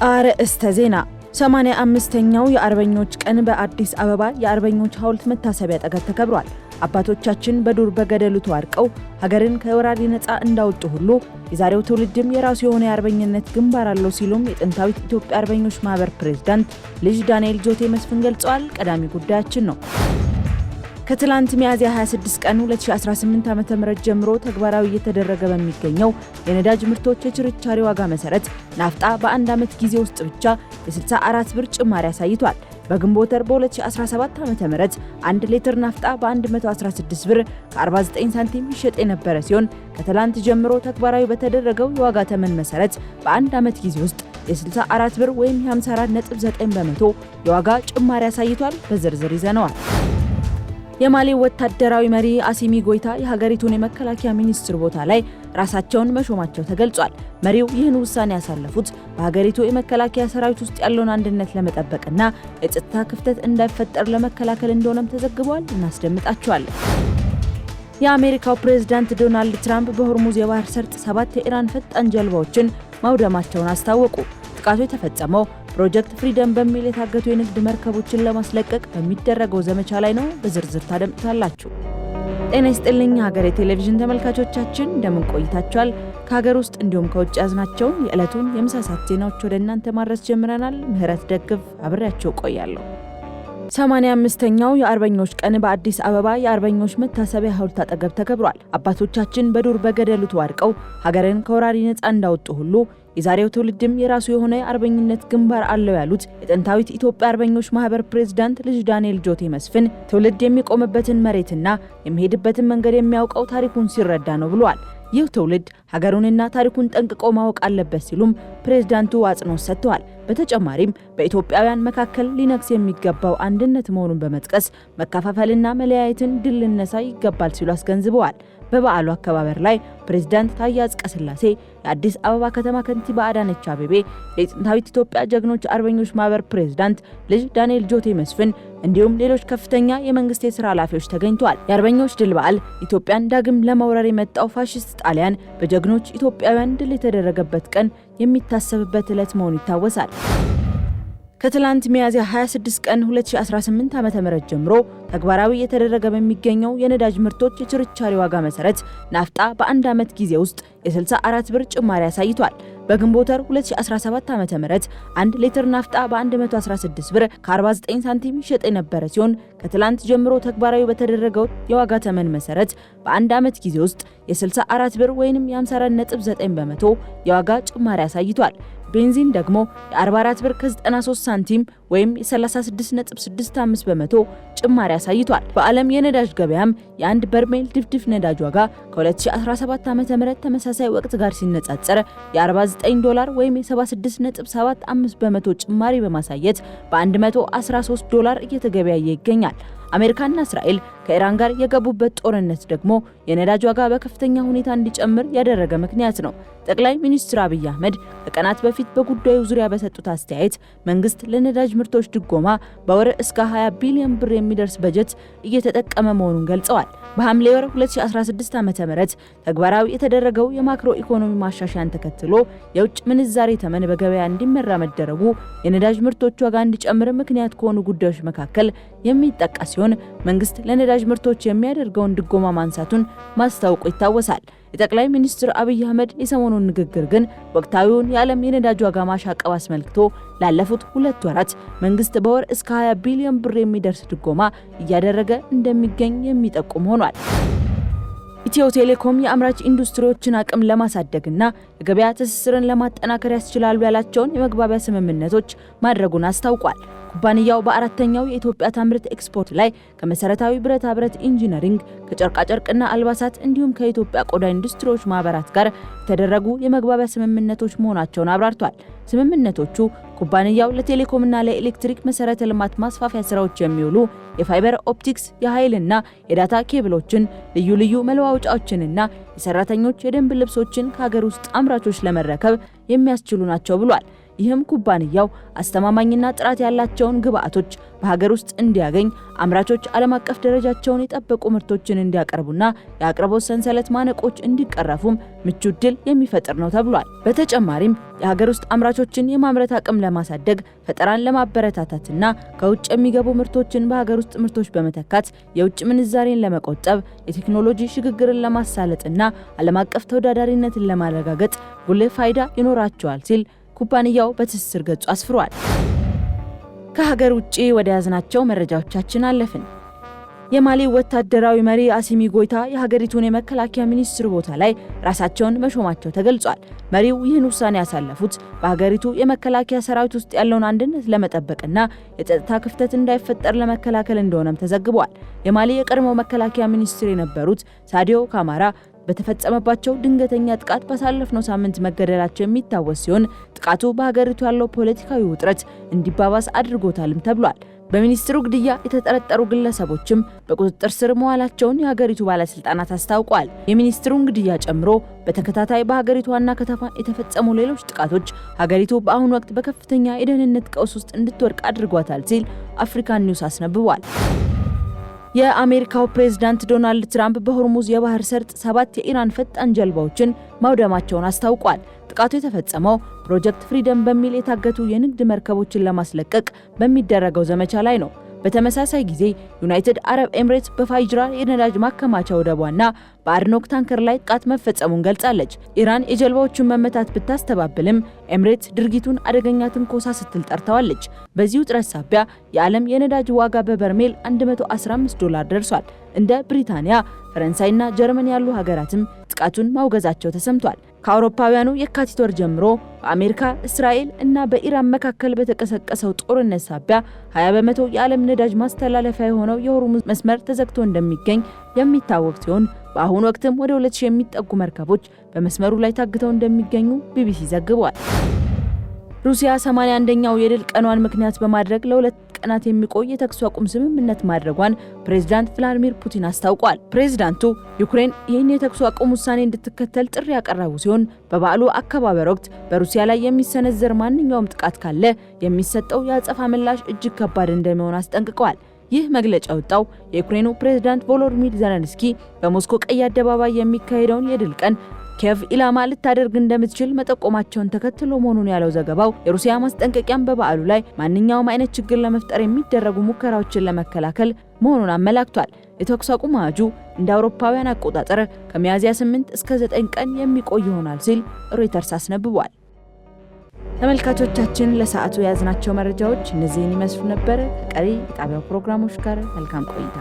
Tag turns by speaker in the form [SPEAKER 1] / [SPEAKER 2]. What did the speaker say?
[SPEAKER 1] አርእስተ ዜና 85ኛው የአርበኞች ቀን በአዲስ አበባ የአርበኞች ሐውልት መታሰቢያ ጠገብ ተከብሯል። አባቶቻችን በዱር በገደሉ ተዋድቀው ሀገርን ከወራሪ ነፃ እንዳወጡ ሁሉ የዛሬው ትውልድም የራሱ የሆነ የአርበኝነት ግንባር አለው ሲሉም የጥንታዊት ኢትዮጵያ አርበኞች ማህበር ፕሬዝዳንት ልጅ ዳንኤል ጆቴ መስፍን ገልጸዋል። ቀዳሚ ጉዳያችን ነው። ከትላንት ሚያዝያ 26 ቀን 2018 ዓ.ም ጀምሮ ተግባራዊ እየተደረገ በሚገኘው የነዳጅ ምርቶች የችርቻሪ ዋጋ መሰረት ናፍጣ በአንድ ዓመት ጊዜ ውስጥ ብቻ የ64 ብር ጭማሪ አሳይቷል። በግንቦት ወር በ2017 ዓ.ም 1 ሊትር ናፍጣ በ116 ብር ከ49 ሳንቲም ይሸጥ የነበረ ሲሆን ከትላንት ጀምሮ ተግባራዊ በተደረገው የዋጋ ተመን መሰረት በአንድ ዓመት ጊዜ ውስጥ የ64 ብር ወይም የ54.9% የዋጋ ጭማሪ አሳይቷል። በዝርዝር ይዘነዋል። የማሊ ወታደራዊ መሪ አሲሚ ጎይታ የሀገሪቱን የመከላከያ ሚኒስትር ቦታ ላይ ራሳቸውን መሾማቸው ተገልጿል። መሪው ይህን ውሳኔ ያሳለፉት በሀገሪቱ የመከላከያ ሰራዊት ውስጥ ያለውን አንድነት ለመጠበቅና የጸጥታ ክፍተት እንዳይፈጠር ለመከላከል እንደሆነም ተዘግቧል። እናስደምጣቸዋለን። የአሜሪካው ፕሬዝዳንት ዶናልድ ትራምፕ በሆርሙዝ የባህር ሰርጥ 7 የኢራን ፈጣን ጀልባዎችን ማውደማቸውን አስታወቁ። ጥቃቱ የተፈጸመው ፕሮጀክት ፍሪደም በሚል የታገቱ የንግድ መርከቦችን ለማስለቀቅ በሚደረገው ዘመቻ ላይ ነው። በዝርዝር ታደምጣላችሁ። ጤና ይስጥልኝ ሀገሬ ቴሌቪዥን ተመልካቾቻችን እንደምን ቆይታችኋል? ከሀገር ውስጥ እንዲሁም ከውጭ ያዝናቸውን የዕለቱን የምሳ ሰዓት ዜናዎች ወደ እናንተ ማድረስ ጀምረናል። ምህረት ደግፍ አብሬያችሁ ቆያለሁ። 85ኛው የአርበኞች ቀን በአዲስ አበባ የአርበኞች መታሰቢያ ሐውልት አጠገብ ተከብሯል። አባቶቻችን በዱር በገደሉ ተዋድቀው ሀገርን ከወራሪ ነፃ እንዳወጡ ሁሉ የዛሬው ትውልድም የራሱ የሆነ የአርበኝነት ግንባር አለው ያሉት የጥንታዊት ኢትዮጵያ አርበኞች ማህበር ፕሬዝዳንት ልጅ ዳንኤል ጆቴ መስፍን ትውልድ የሚቆምበትን መሬትና የሚሄድበትን መንገድ የሚያውቀው ታሪኩን ሲረዳ ነው ብለዋል። ይህ ትውልድ ሀገሩንና ታሪኩን ጠንቅቆ ማወቅ አለበት ሲሉም ፕሬዝዳንቱ አጽንኦት ሰጥተዋል። በተጨማሪም በኢትዮጵያውያን መካከል ሊነግስ የሚገባው አንድነት መሆኑን በመጥቀስ መከፋፈልና መለያየትን ድል ልነሳ ይገባል ሲሉ አስገንዝበዋል። በበዓሉ አከባበር ላይ ፕሬዝዳንት ታዬ አጽቀሥላሴ፣ የአዲስ አበባ ከተማ ከንቲባ አዳነች አቤቤ፣ የጥንታዊት ኢትዮጵያ ጀግኖች አርበኞች ማህበር ፕሬዝዳንት ልጅ ዳንኤል ጆቴ መስፍን እንዲሁም ሌሎች ከፍተኛ የመንግስት የሥራ ኃላፊዎች ተገኝተዋል። የአርበኞች ድል በዓል ኢትዮጵያን ዳግም ለመውረር የመጣው ፋሺስት ጣሊያን በጀግኖች ኢትዮጵያውያን ድል የተደረገበት ቀን የሚታሰብበት ዕለት መሆኑ ይታወሳል። ከትላንት ሚያዝያ 26 ቀን 2018 ዓ.ም ጀምሮ ተግባራዊ የተደረገ በሚገኘው የነዳጅ ምርቶች የችርቻሪ ዋጋ መሰረት ናፍጣ በአንድ ዓመት ጊዜ ውስጥ የ64 ብር ጭማሪ አሳይቷል። በግንቦት ወር 2017 ዓ.ም 1 ሊትር ናፍጣ በ116 ብር ከ49 ሳንቲም ይሸጥ የነበረ ሲሆን ከትላንት ጀምሮ ተግባራዊ በተደረገው የዋጋ ተመን መሰረት በአንድ ዓመት ጊዜ ውስጥ የ64 ብር ወይም የ54.9% የዋጋ ጭማሪ አሳይቷል። ቤንዚን ደግሞ የ44 ብር ከ93 ሳንቲም ወይም የ36.65% ጭማሪ አሳይቷል። በዓለም የነዳጅ ገበያም የአንድ በርሜል ድፍድፍ ነዳጅ ዋጋ ከ2017 ዓ.ም ተመሳሳይ ወቅት ጋር ሲነጻጸር የ49 ወይም የ76.75% ጭማሪ በማሳየት በ$113 እየተገበያየ ይገኛል። አሜሪካና እስራኤል ከኢራን ጋር የገቡበት ጦርነት ደግሞ የነዳጅ ዋጋ በከፍተኛ ሁኔታ እንዲጨምር ያደረገ ምክንያት ነው። ጠቅላይ ሚኒስትር አብይ አህመድ ከቀናት በፊት በጉዳዩ ዙሪያ በሰጡት አስተያየት መንግስት ለነዳጅ ምርቶች ድጎማ በወር እስከ 20 ቢሊዮን ብር የሚደርስ በጀት እየተጠቀመ መሆኑን ገልጸዋል። በሐምሌ ወር 2016 ዓ.ም ተግባራዊ የተደረገው የማክሮ ኢኮኖሚ ማሻሻያን ተከትሎ የውጭ ምንዛሬ ተመን በገበያ እንዲመራ መደረጉ የነዳጅ ምርቶች ዋጋ እንዲጨምር ምክንያት ከሆኑ ጉዳዮች መካከል የሚጠቀስ ሲሆን መንግስት ለነዳጅ ምርቶች የሚያደርገውን ድጎማ ማንሳቱን ማስታወቁ ይታወሳል። የጠቅላይ ሚኒስትር አብይ አህመድ የሰሞኑን ንግግር ግን ወቅታዊውን የዓለም የነዳጅ ዋጋ ማሻቀብ አስመልክቶ ላለፉት 2 ወራት መንግስት በወር እስከ 20 ቢሊዮን ብር የሚደርስ ድጎማ እያደረገ እንደሚገኝ የሚጠቁም ሆኗል። ኢትዮ ቴሌኮም የአምራች ኢንዱስትሪዎችን አቅም ለማሳደግና የገበያ ትስስርን ለማጠናከር ያስችላሉ ያላቸውን የመግባቢያ ስምምነቶች ማድረጉን አስታውቋል። ኩባንያው በአራተኛው የኢትዮጵያ ታምርት ኤክስፖርት ላይ ከመሰረታዊ ብረታ ብረት ኢንጂነሪንግ፣ ከጨርቃጨርቅና አልባሳት እንዲሁም ከኢትዮጵያ ቆዳ ኢንዱስትሪዎች ማህበራት ጋር የተደረጉ የመግባቢያ ስምምነቶች መሆናቸውን አብራርቷል። ስምምነቶቹ ኩባንያው ለቴሌኮምና ለኤሌክትሪክ መሰረተ ልማት ማስፋፊያ ስራዎች የሚውሉ የፋይበር ኦፕቲክስ፣ የኃይልና የዳታ ኬብሎችን፣ ልዩ ልዩ መለዋወጫዎችንና የሰራተኞች የደንብ ልብሶችን ከሀገር ውስጥ አምራቾች ለመረከብ የሚያስችሉ ናቸው ብሏል። ይህም ኩባንያው አስተማማኝና ጥራት ያላቸውን ግብአቶች በሀገር ውስጥ እንዲያገኝ፣ አምራቾች ዓለም አቀፍ ደረጃቸውን የጠበቁ ምርቶችን እንዲያቀርቡና የአቅርቦት ሰንሰለት ማነቆች እንዲቀረፉም ምቹ ዕድል የሚፈጥር ነው ተብሏል። በተጨማሪም የሀገር ውስጥ አምራቾችን የማምረት አቅም ለማሳደግ፣ ፈጠራን ለማበረታታትና ከውጭ የሚገቡ ምርቶችን በሀገር ውስጥ ምርቶች በመተካት የውጭ ምንዛሬን ለመቆጠብ፣ የቴክኖሎጂ ሽግግርን ለማሳለጥና ዓለም አቀፍ ተወዳዳሪነትን ለማረጋገጥ ጉልህ ፋይዳ ይኖራቸዋል ሲል ኩባንያው በትስስር ገጹ አስፍሯል። ከሀገር ውጪ ወደ ያዝናቸው መረጃዎቻችን አለፍን። የማሊ ወታደራዊ መሪ አሲሚ ጎይታ የሀገሪቱን የመከላከያ ሚኒስትር ቦታ ላይ ራሳቸውን መሾማቸው ተገልጿል። መሪው ይህን ውሳኔ ያሳለፉት በሀገሪቱ የመከላከያ ሰራዊት ውስጥ ያለውን አንድነት ለመጠበቅና የጸጥታ ክፍተት እንዳይፈጠር ለመከላከል እንደሆነም ተዘግቧል። የማሊ የቀድሞው መከላከያ ሚኒስትር የነበሩት ሳዲዮ ካማራ በተፈጸመባቸው ድንገተኛ ጥቃት ባሳለፍነው ሳምንት መገደላቸው የሚታወስ ሲሆን ጥቃቱ በሀገሪቱ ያለው ፖለቲካዊ ውጥረት እንዲባባስ አድርጎታልም ተብሏል። በሚኒስትሩ ግድያ የተጠረጠሩ ግለሰቦችም በቁጥጥር ስር መዋላቸውን የሀገሪቱ ባለስልጣናት አስታውቋል። የሚኒስትሩን ግድያ ጨምሮ በተከታታይ በሀገሪቱ ዋና ከተማ የተፈጸሙ ሌሎች ጥቃቶች ሀገሪቱ በአሁኑ ወቅት በከፍተኛ የደህንነት ቀውስ ውስጥ እንድትወድቅ አድርጓታል ሲል አፍሪካን ኒውስ አስነብቧል። የአሜሪካው ፕሬዝዳንት ዶናልድ ትራምፕ በሆርሙዝ የባህር ሰርጥ 7 የኢራን ፈጣን ጀልባዎችን ማውደማቸውን አስታውቋል። ጥቃቱ የተፈጸመው ፕሮጀክት ፍሪደም በሚል የታገቱ የንግድ መርከቦችን ለማስለቀቅ በሚደረገው ዘመቻ ላይ ነው። በተመሳሳይ ጊዜ ዩናይትድ አረብ ኤምሬትስ በፋይጅራ የነዳጅ ማከማቻ ወደቧና በአድኖክ ታንከር ላይ ጥቃት መፈጸሙን ገልጻለች። ኢራን የጀልባዎቹን መመታት ብታስተባብልም ኤምሬትስ ድርጊቱን አደገኛ ትንኮሳ ስትል ጠርተዋለች። በዚህ ውጥረት ሳቢያ የዓለም የነዳጅ ዋጋ በበርሜል $115 ደርሷል። እንደ ብሪታንያ፣ ፈረንሳይና ጀርመን ያሉ ሀገራትም ጥቃቱን ማውገዛቸው ተሰምቷል። ከአውሮፓውያኑ የካቲት ወር ጀምሮ በአሜሪካ፣ እስራኤል እና በኢራን መካከል በተቀሰቀሰው ጦርነት ሳቢያ 20% የዓለም ነዳጅ ማስተላለፊያ የሆነው የሆርሙዝ መስመር ተዘግቶ እንደሚገኝ የሚታወቅ ሲሆን በአሁኑ ወቅትም ወደ 2000 የሚጠጉ መርከቦች በመስመሩ ላይ ታግተው እንደሚገኙ ቢቢሲ ዘግቧል። ሩሲያ 81ኛው የድል ቀኗን ምክንያት በማድረግ ለ2 ቀናት የሚቆይ የተኩስ አቁም ስምምነት ማድረጓን ፕሬዝዳንት ቭላዲሚር ፑቲን አስታውቋል። ፕሬዝዳንቱ ዩክሬን ይህን የተኩስ አቁም ውሳኔ እንድትከተል ጥሪ ያቀረቡ ሲሆን በበዓሉ አከባበር ወቅት በሩሲያ ላይ የሚሰነዘር ማንኛውም ጥቃት ካለ የሚሰጠው የአጸፋ ምላሽ እጅግ ከባድ እንደሚሆን አስጠንቅቀዋል። ይህ መግለጫ ወጣው የዩክሬኑ ፕሬዝዳንት ቮሎዲሚር ዜሌንስኪ በሞስኮ ቀይ አደባባይ የሚካሄደውን የድል ቀን ኪየቭ ኢላማ ልታደርግ እንደምትችል መጠቆማቸውን ተከትሎ መሆኑን ያለው ዘገባው የሩሲያ ማስጠንቀቂያም በበዓሉ ላይ ማንኛውም አይነት ችግር ለመፍጠር የሚደረጉ ሙከራዎችን ለመከላከል መሆኑን አመላክቷል። የተኩስ አቁም አዋጁ እንደ አውሮፓውያን አቆጣጠር ከሚያዝያ 8 እስከ 9 ቀን የሚቆይ ይሆናል ሲል ሮይተርስ አስነብቧል። ተመልካቾቻችን ለሰዓቱ የያዝናቸው መረጃዎች እነዚህን ይመስሉ ነበር። ከቀሪ የጣቢያው ፕሮግራሞች ጋር መልካም ቆይታ